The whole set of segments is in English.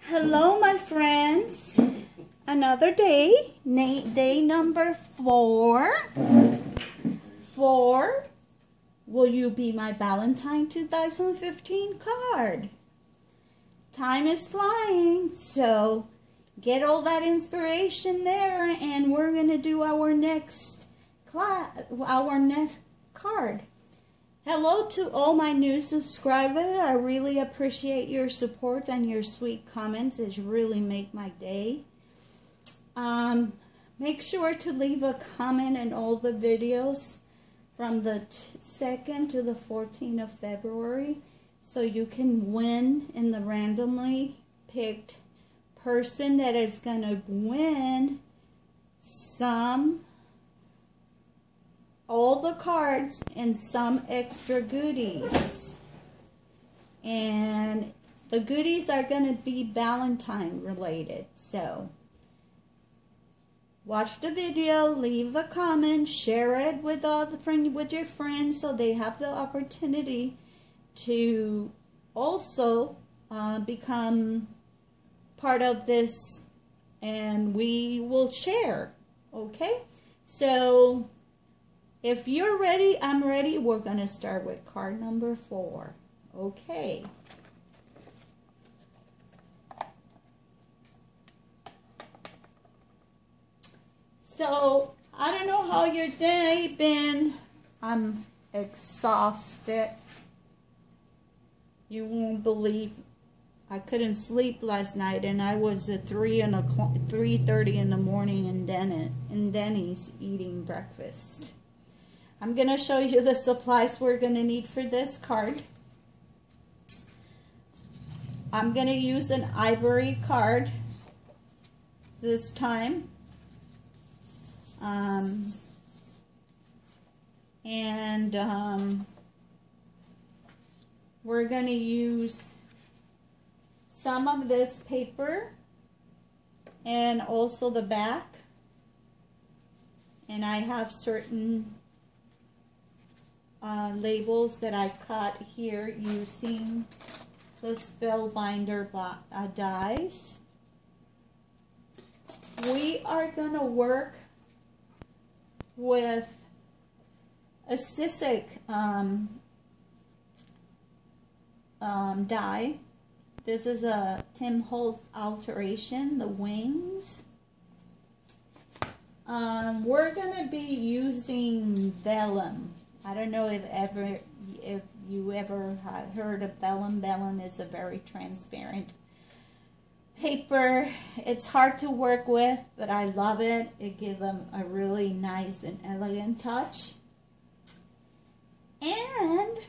Hello, my friends. Another day. Day number 4. 4. Will you be my Valentine 2015 card? Time is flying, so get all that inspiration there, and we're going to do our next card. Hello to all my new subscribers. I really appreciate your support and your sweet comments. It really make my day. Make sure to leave a comment in all the videos from the 2nd to the 14th of February, so you can win in the randomly picked person that is going to win all the cards and some extra goodies. And the goodies are going to be Valentine related. So watch the video, leave a comment, share it with your friends so they have the opportunity to also become part of this, and we will share. Okay, so if you're ready, I'm ready. We're going to start with card number 4. Okay. So, I don't know how your day been. I'm exhausted. You won't believe I couldn't sleep last night, and I was at 3:30 in the morning in Denny's eating breakfast. I'm going to show you the supplies we're going to need for this card. I'm going to use an ivory card this time. We're going to use some of this paper and also the back. And I have certain labels that I cut here using the Spellbinder dies. We are going to work with a Sissic die. This is a Tim Holtz alteration, the wings. We're going to be using vellum. I don't know if you ever heard of vellum. Vellum is a very transparent paper. It's hard to work with, but I love it. It gives them a really nice and elegant touch. And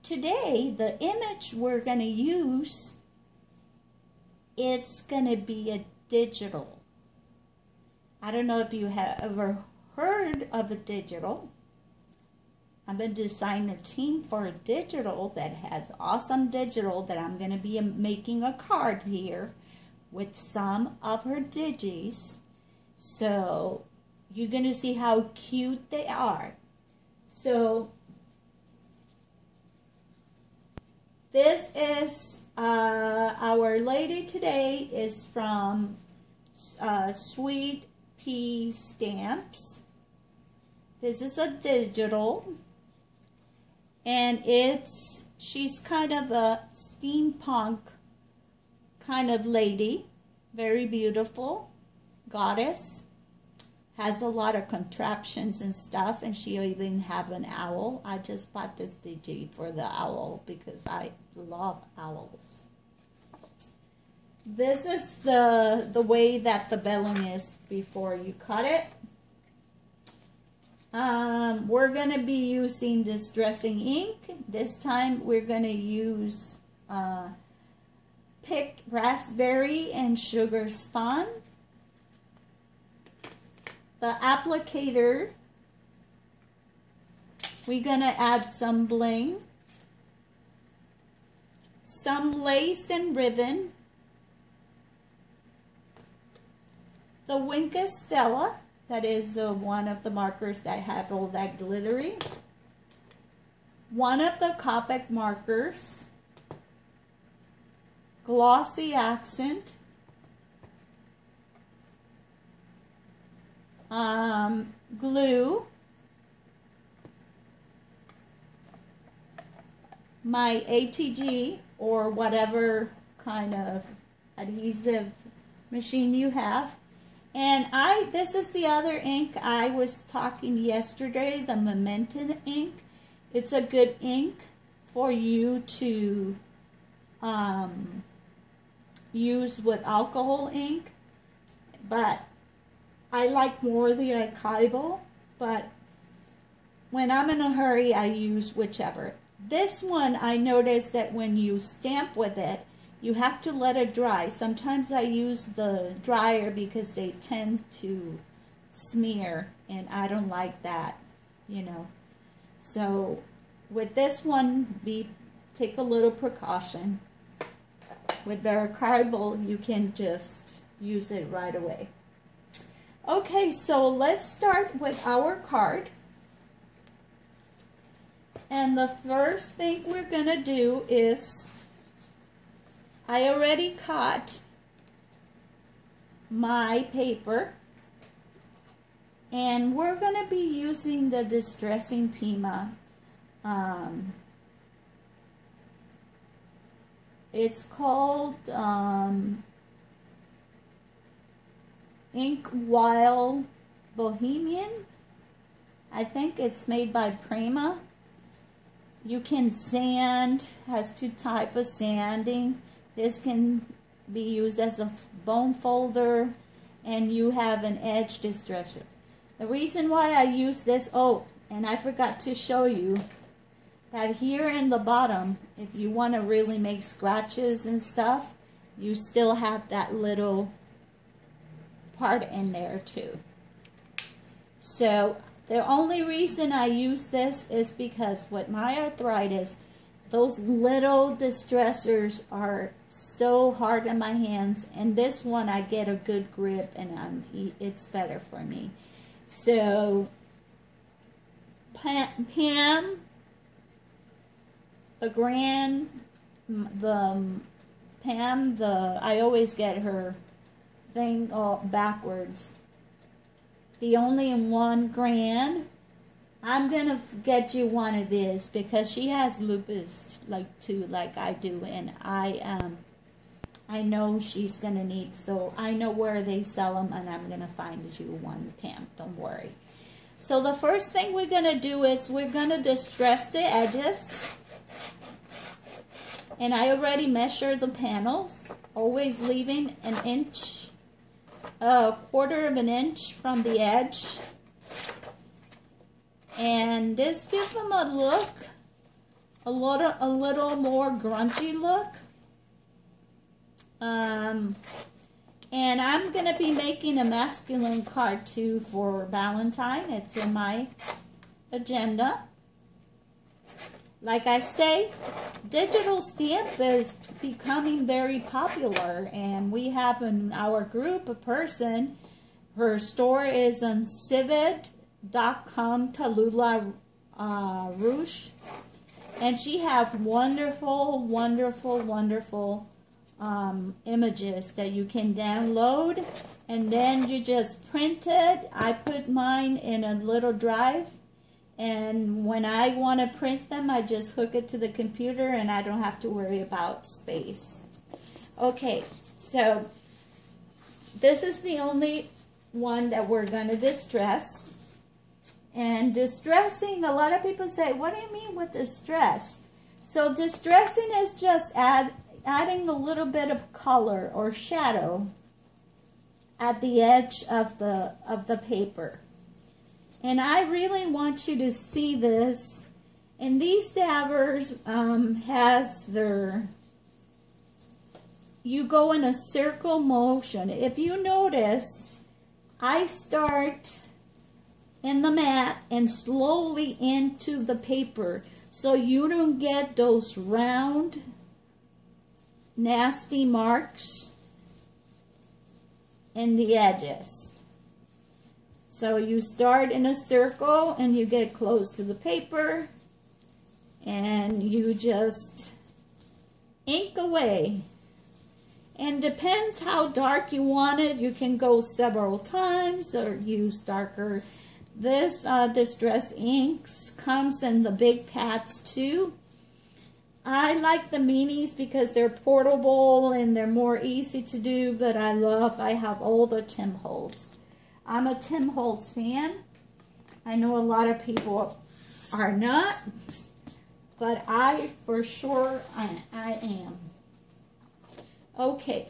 today, the image we're going to use, it's going to be a digital. I don't know if you have ever heard of a digital. I'm a designer team for a digital that has awesome digital that I'm going to be making a card here with some of her digis. So you're going to see how cute they are. So this is our lady today is from Sweet Pea Stamps. This is a digital, and she's kind of a steampunk kind of lady, very beautiful goddess, has a lot of contraptions and stuff, and she even have an owl. I just bought this digi for the owl because I love owls. This is the way that the vellum is before you cut it. We're going to be using this dressing ink. This time we're going to use picked raspberry and sugar spun. The applicator, we're going to add some bling, some lace and ribbon, the Winka Stella, that is one of the markers that have all that glittery, one of the Copic markers, glossy accent, glue, my ATG or whatever kind of adhesive machine you have. And this is the other ink I was talking yesterday, the Memento ink. It's a good ink for you to use with alcohol ink, but I like more the archival, but when I'm in a hurry, I use whichever. This one, I noticed that when you stamp with it, you have to let it dry. Sometimes I use the dryer because they tend to smear, and I don't like that, you know. So with this one, take a little precaution. With the archival, you can just use it right away. Okay, so let's start with our card. And the first thing we're going to do is, I already cut my paper. And we're going to be using the Distressing Pima. It's called Ink Wild Bohemian. I think it's made by Prima. You can sand, has 2 types of sanding. This can be used as a bone folder, and you have an edge distresser. The reason why I use this, oh, and I forgot to show you that here in the bottom, if you want to really make scratches and stuff, you still have that little part in there too. So the only reason I use this is because with my arthritis, those little distressors are so hard in my hands, and this one I get a good grip, and it's better for me. So Pam, I always get her thing all backwards. The only one grand. I'm gonna get you one of these because she has lupus like I do, and I know she's gonna need, so I know where they sell them, and I'm gonna find you one, Pam. Don't worry. So the first thing we're gonna do is we're gonna distress the edges, and I already measured the panels, always leaving an inch, a quarter of an inch from the edge. And this gives them a look, a little more grungy look. And I'm going to be making a masculine card too for Valentine. It's in my agenda. Like I say, digital stamp is becoming very popular, and we have in our group a person, her store is on civet.com, Tallulah Rouge, and she have wonderful images that you can download, and then you just print it. I put mine in a little drive, and when I want to print them, I just hook it to the computer, and I don't have to worry about space. Okay, so this is the only one that we're going to distress. And distressing, a lot of people say, what do you mean with distress? So distressing is just adding a little bit of color or shadow at the edge of the paper. And I really want you to see this. And these dabbers has their, you go in a circle motion. If you notice, I start in the mat and slowly into the paper, so you don't get those round nasty marks in the edges. So you start in a circle and you get close to the paper and you just ink away. And depends how dark you want it. You can go several times or use darker. This Distress Inks comes in the big pads too. I like the minis because they're portable and they're more easy to do, but I have all the Tim Holtz. I'm a Tim Holtz fan. I know a lot of people are not, but I for sure I am. Okay.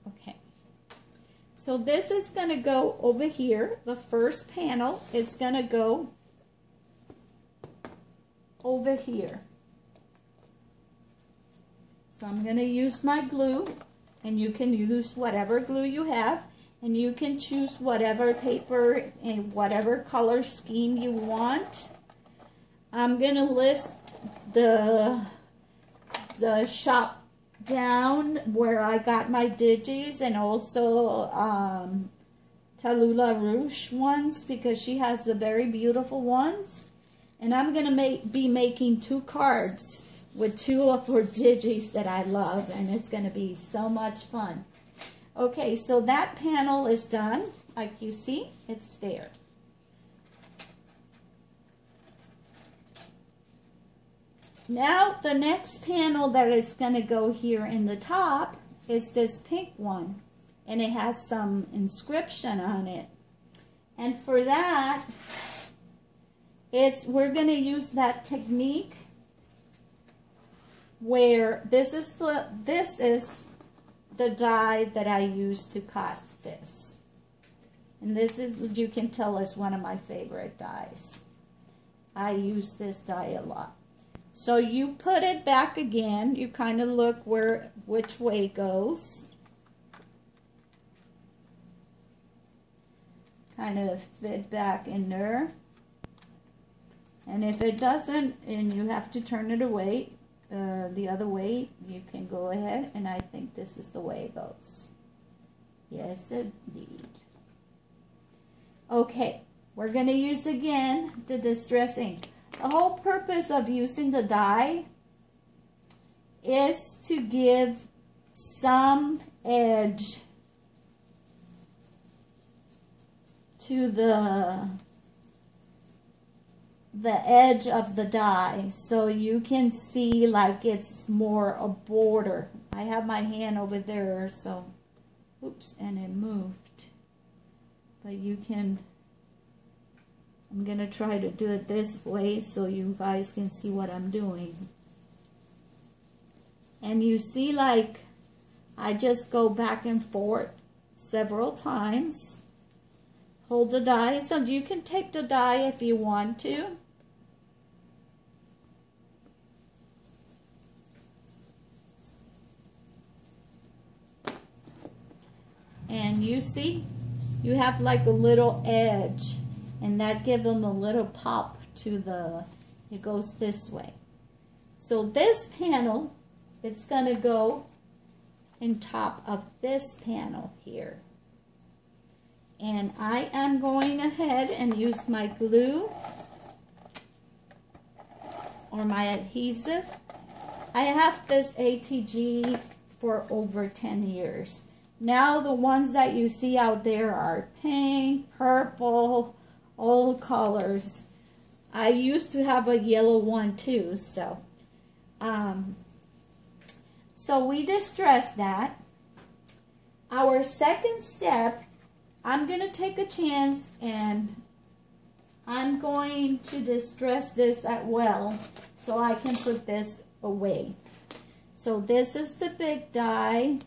Okay. So this is going to go over here. The first panel is going to go over here. So I'm going to use my glue, and you can use whatever glue you have, and you can choose whatever paper and whatever color scheme you want. I'm going to list the shop down where I got my digis, and also Tallulah Rouge ones, because she has the very beautiful ones. And I'm going to be making 2 cards with 2 of her digis that I love, and it's going to be so much fun. Okay, so that panel is done. Like you see, it's there. Now the next panel that is going to go here in the top is this pink one, and it has some inscription on it. And for that, we're going to use that technique where this is the die that I use to cut this. And this is, you can tell, is one of my favorite dies. I use this die a lot. So you put it back again. You kind of look which way it goes. Kind of fit back in there. And if it doesn't, and you have to turn it away, the other way, you can go ahead, and I think this is the way it goes. Yes, indeed. Okay, we're going to use again the Distress Ink. The whole purpose of using the die is to give some edge to the edge of the die, so you can see like it's more a border. I have my hand over there, so oops, and it moved. But you can, I'm going to try to do it this way so you guys can see what I'm doing. And you see, like, I just go back and forth several times. Hold the die, so you can take the die if you want to. And you see, you have like a little edge, and that gives them a little pop to the, it goes this way. So this panel, it's going to go in top of this panel here. And I am going ahead and use my glue or my adhesive. I have this ATG for over 10 years. Now the ones that you see out there are pink, purple, all colors. I used to have a yellow one too, so we distress that. Our second step, I'm going to take a chance and I'm going to distress this as well so I can put this away. So this is the big die.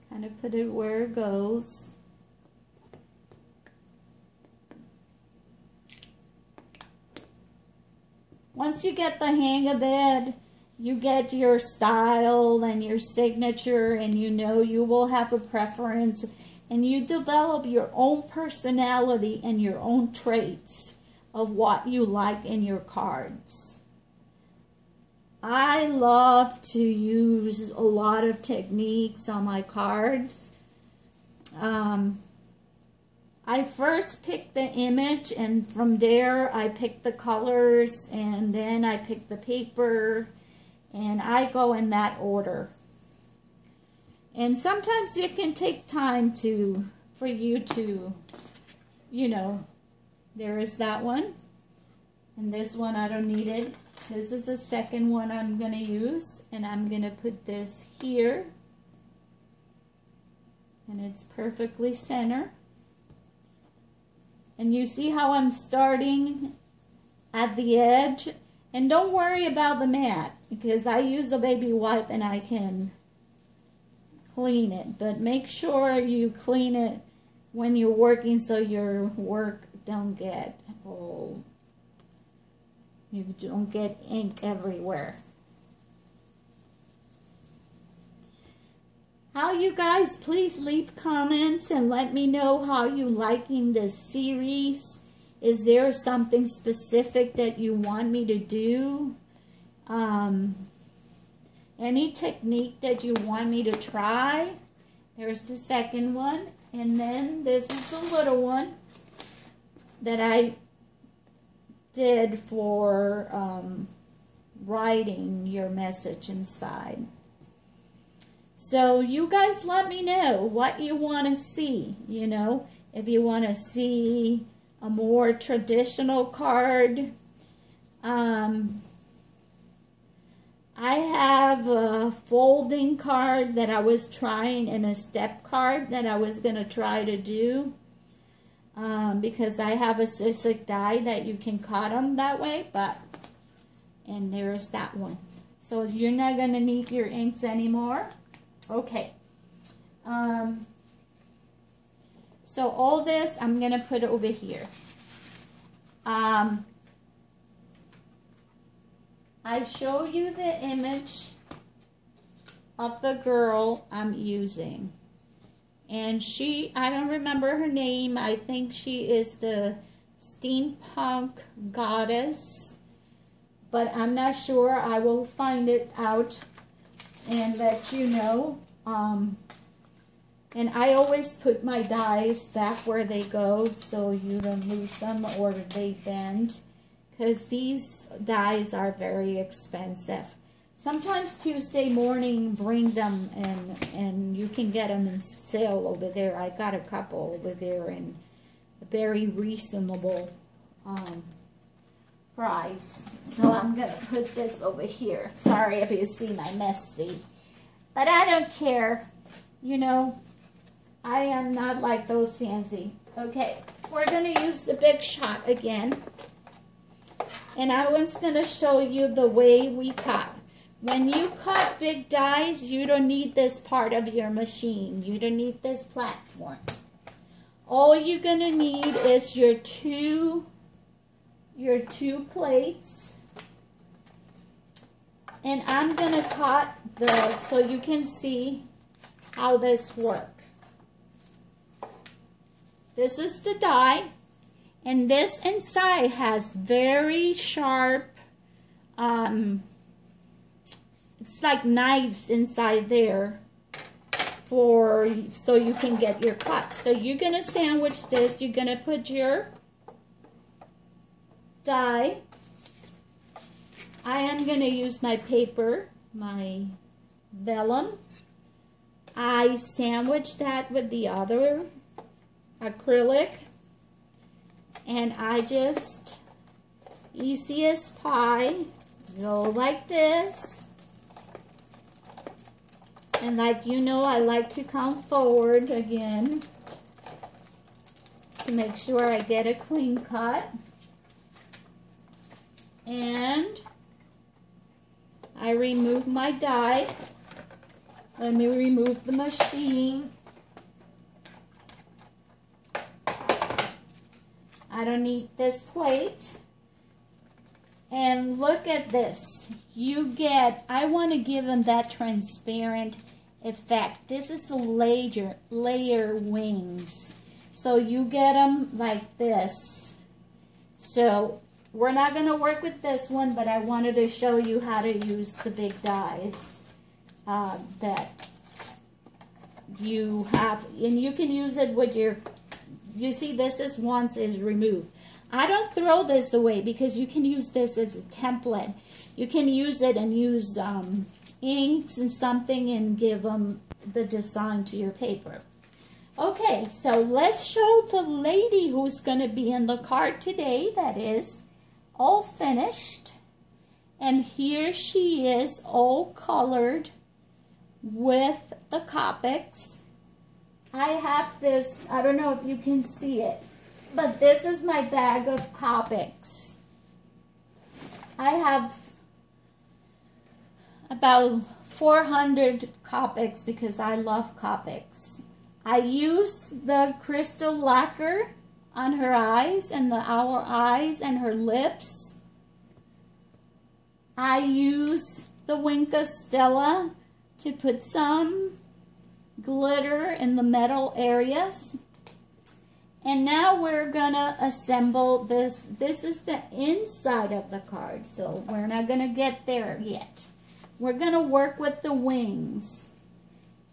Kind of put it where it goes. Once you get the hang of it, you get your style and your signature, and you know you will have a preference, and you develop your own personality and your own traits of what you like in your cards. I love to use a lot of techniques on my cards. I first picked the image, and from there I picked the colors, and then I picked the paper, and I go in that order. And sometimes it can take time for you to, you know, there is that one, and this one I don't need it. This is the second one I'm going to use, and I'm going to put this here, and it's perfectly centered. And you see how I'm starting at the edge? And don't worry about the mat, because I use a baby wipe and I can clean it. But make sure you clean it when you're working so your work don't get old. You don't get ink everywhere. How you guys, please leave comments and let me know how you liking this series. Is there something specific that you want me to do? Any technique that you want me to try? There's the second one. And then this is the little one that I did for writing your message inside. So you guys let me know what you want to see, you know, if you want to see a more traditional card. I have a folding card that I was trying and a step card that I was going to try to do because I have a Sissic die that you can cut them that way, and there's that one. So you're not going to need your inks anymore. Okay, so all this I'm going to put over here. I show you the image of the girl I'm using. And I don't remember her name. I think she is the steampunk goddess. But I'm not sure. I will find it out and let you know. And I always put my dies back where they go so you don't lose them or they bend, because these dies are very expensive. Sometimes Tuesday morning bring them and you can get them in sale over there. I got a couple over there in a very reasonable price. So I'm going to put this over here. Sorry if you see my messy. But I don't care. You know, I am not like those fancy. Okay, we're going to use the Big Shot again. And I was going to show you the way we cut. When you cut big dies, you don't need this part of your machine. You don't need this platform. All you're going to need is your two plates. And I'm going to cut so you can see how this works. This is the die, and this inside has very sharp, it's like knives inside there so you can get your cut. So you're going to sandwich this. You're going to put your die. I am going to use my paper, my vellum. I sandwich that with the other acrylic, and I just, easy as pie, go like this. And like you know, I like to come forward again to make sure I get a clean cut. And I remove my die. Let me remove the machine. I don't need this plate. And look at this. You get, I want to give them that transparent effect. This is a layer wings. So you get them like this. So we're not going to work with this one, but I wanted to show you how to use the big dies that you have. And you can use it with your you see this is once is removed. I don't throw this away because you can use this as a template. You can use it and use inks and something and give them the design to your paper. Okay, so let's show the lady who's going to be in the card today. That is all finished. And here she is, all colored with the Copics. I have this, I don't know if you can see it, but this is my bag of Copics. I have about 400 Copics because I love Copics. I use the crystal lacquer on her eyes and our eyes and her lips. I use the Wink Stella to put some glitter in the metal areas. And now we're gonna assemble this. This is the inside of the card, so we're not gonna get there yet. We're gonna work with the wings.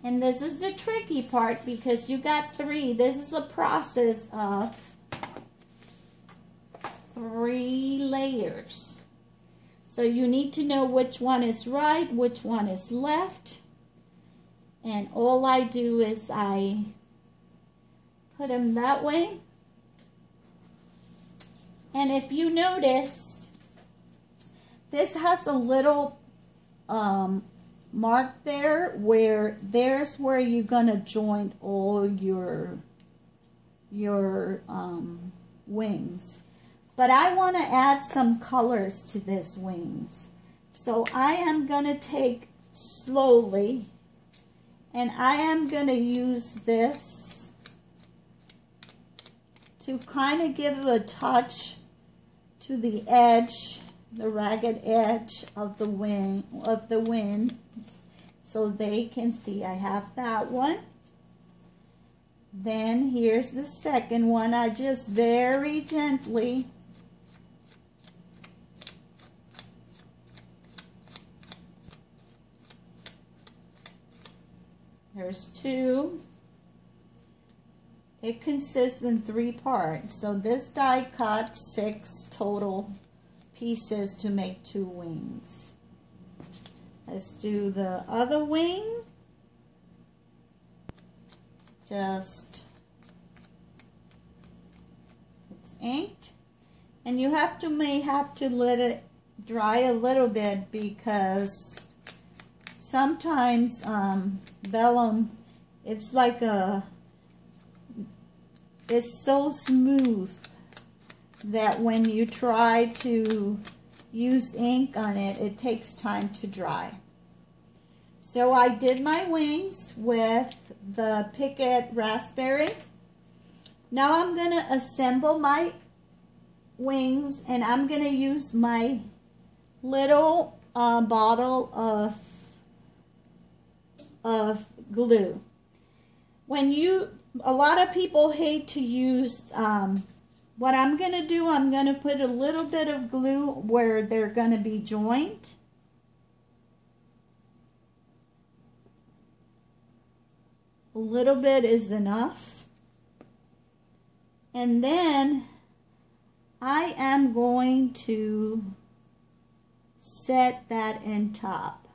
And this is the tricky part because you got 3. This is a process of 3 layers. So you need to know which one is right, which one is left. And all I do is I put them that way. And if you notice, this has a little mark there where there's where you're gonna join all your wings. But I want to add some colors to this wings. So I am gonna take slowly and I am gonna use this to kind of give a touch to the edge, the ragged edge of the wing, so they can see. I have that one. Then here's the second one. I just very gently there's 2. It consists in 3 parts. So this die cut 6 total pieces to make 2 wings. Let's do the other wing. Just, it's inked. And you may have to let it dry a little bit because sometimes vellum, it's like it's so smooth that when you try to use ink on it, it takes time to dry. So I did my wings with the Picket Raspberry. Now I'm going to assemble my wings and I'm going to use my little bottle of glue. A lot of people hate to use, what I'm going to do, I'm going to put a little bit of glue where they're going to be joined. A little bit is enough. And then I am going to set that in top.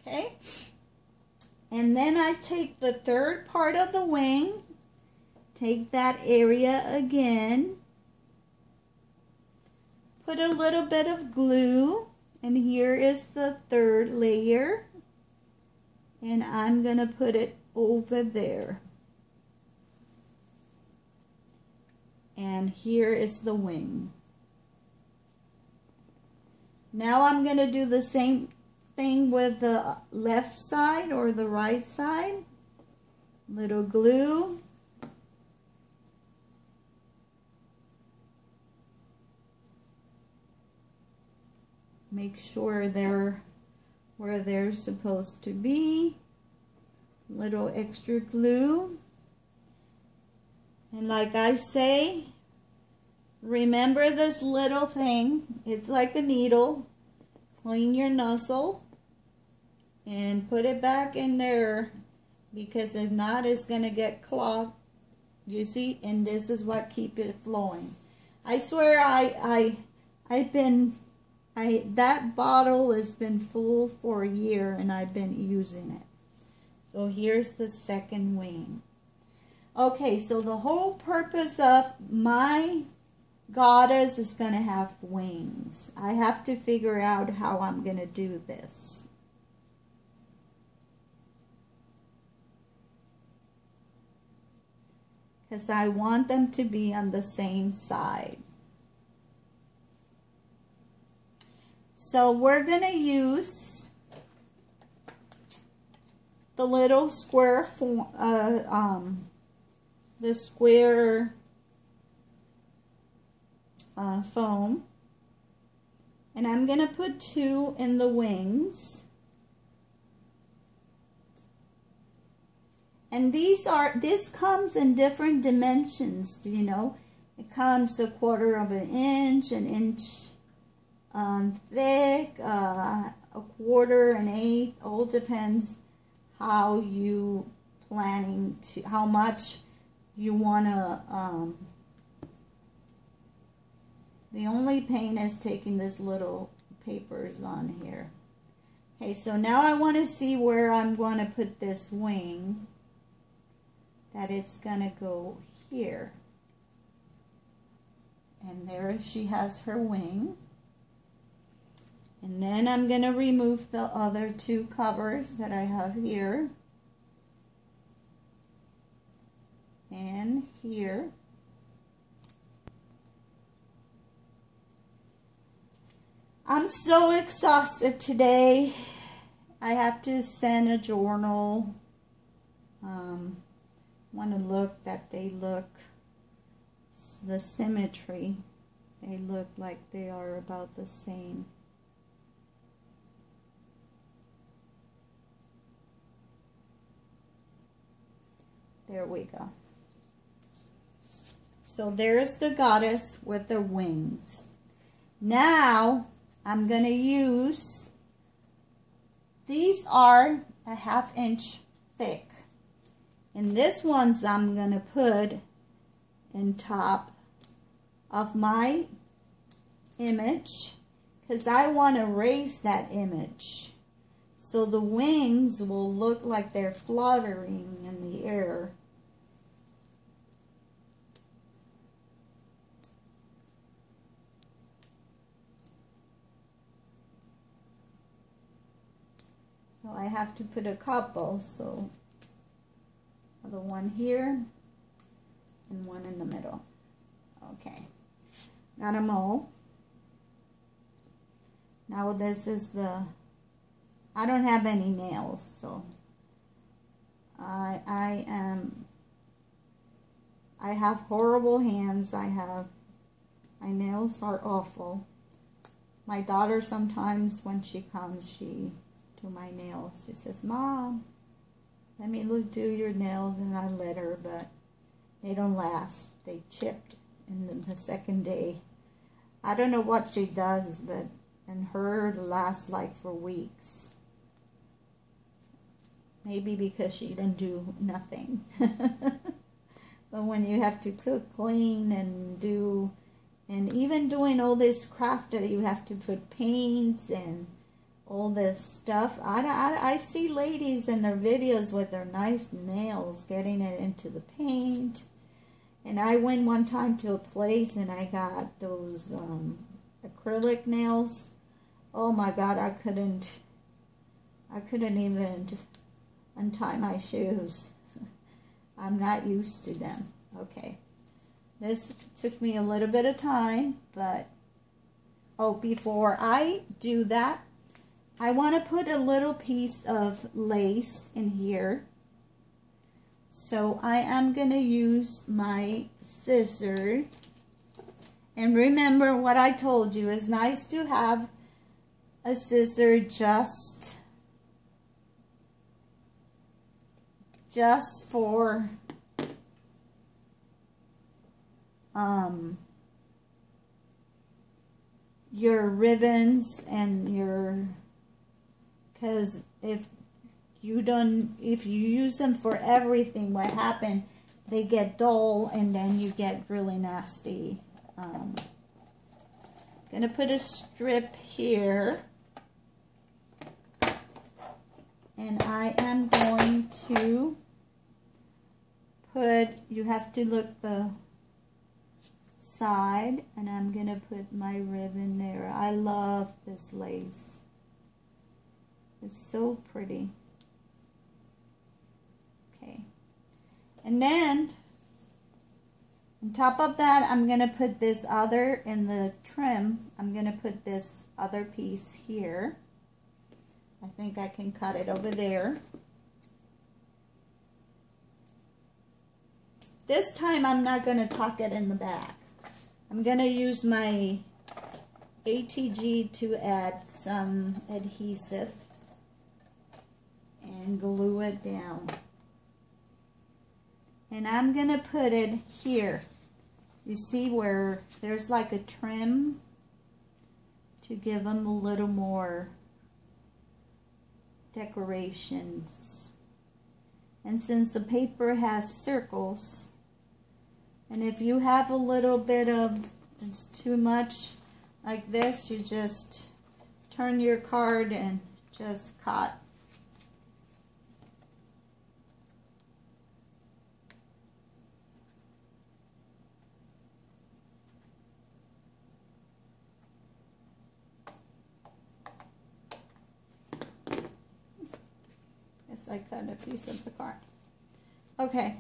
Okay? And then I take the third part of the wing, take that area again, put a little bit of glue, and here is the third layer. And I'm going to put it over there. And here is the wing. Now I'm going to do the same thing with the left side or the right side. Little glue. Make sure they're where they're supposed to be. Little extra glue. And like I say, remember this little thing. It's like a needle. Clean your nozzle and put it back in there, because if not, it's going to get clogged You see? And this is what keep it flowing. I swear that bottle has been full for a year and I've been using it. So here's the second wing. Okay, so the whole purpose of my goddess is going to have wings. I have to figure out how I'm going to do this. Because I want them to be on the same side. So we're going to use the little square foam, and I'm going to put 2 in the wings. And this comes in different dimensions, you know. It comes 1/4 of an inch, an inch thick, 1/4, an eighth. All depends how you planning to, how much you want to. The only pain is taking this little papers on here. Okay, so now I want to see where I'm going to put this wing. That it's going to go here. And there she has her wing. And then I'm going to remove the other 2 covers that I have here. And here. I'm so exhausted today. I have to send a journal. Want to look that they look, the symmetry, they look like they are about the same. There we go. So there's the goddess with the wings. Now I'm going to use, these are a 1/2 inch thick. And this ones I'm going to put in top of my image because I want to raise that image. So the wings will look like they're fluttering in the air. So I have to put a couple, so the one here and one in the middle. Okay, got them all. Now this is the, I don't have any nails, so I have horrible hands. My nails are awful. My daughter sometimes when she comes, she do my nails. She says, "Mom, let me do your nails," and I let her, but they don't last. They chipped in the second day. I don't know what she does, but and her lasts like for weeks. Maybe because she don't do nothing. But when you have to cook, clean, and do, and even doing all this craft that you have to put paints and all this stuff. I see ladies in their videos with their nice nails getting it into the paint. And I went one time to a place and I got those acrylic nails. Oh my God, I couldn't even untie my shoes. I'm not used to them. Okay. This took me a little bit of time, but oh, before I do that, I want to put a little piece of lace in here. So I am going to use my scissors. And remember what I told you, it's nice to have a scissor just for your ribbons and your, because if you use them for everything, what happened, they get dull and then you get really nasty. Gonna put a strip here, and I am going to put, you have to look the side, and I'm gonna put my ribbon there. I love this lace. It's so pretty. Okay, and then on top of that, I'm going to put this other, in the trim, I'm going to put this other piece here. I think I can cut it over there. This time I'm not going to tuck it in the back. I'm going to use my ATG to add some adhesive and glue it down. And I'm going to put it here. You see where there's like a trim to give them a little more decorations. And since the paper has circles, and if you have a little bit of, it's too much like this, you just turn your card and just cut. I cut a piece of the card. Okay.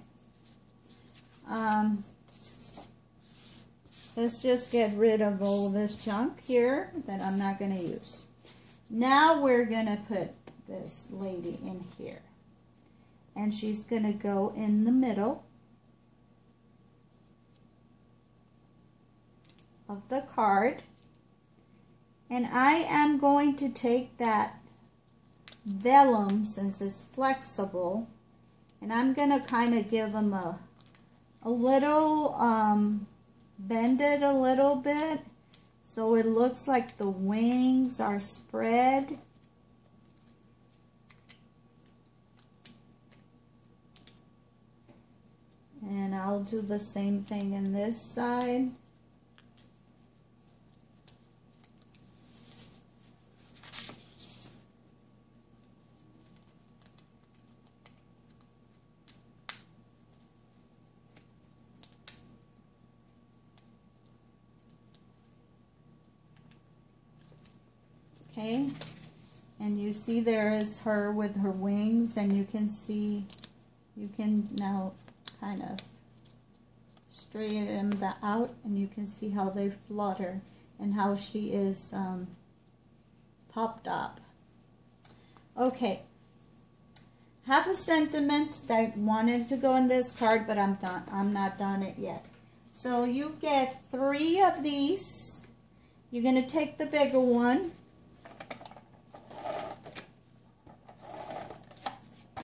Let's just get rid of all this junk here that I'm not going to use. Now we're going to put this lady in here. And she's going to go in the middle of the card. And I am going to take that vellum, since it's flexible, and I'm going to kind of give them a little, bend it a little bit so it looks like the wings are spread. And I'll do the same thing in this side. Okay, and you see there is her with her wings, and you can see, you can now kind of straighten them out, and you can see how they flutter and how she is popped up. Okay, half a sentiment that wanted to go in this card, but I'm not done it yet. So you get 3 of these. You're going to take the bigger one,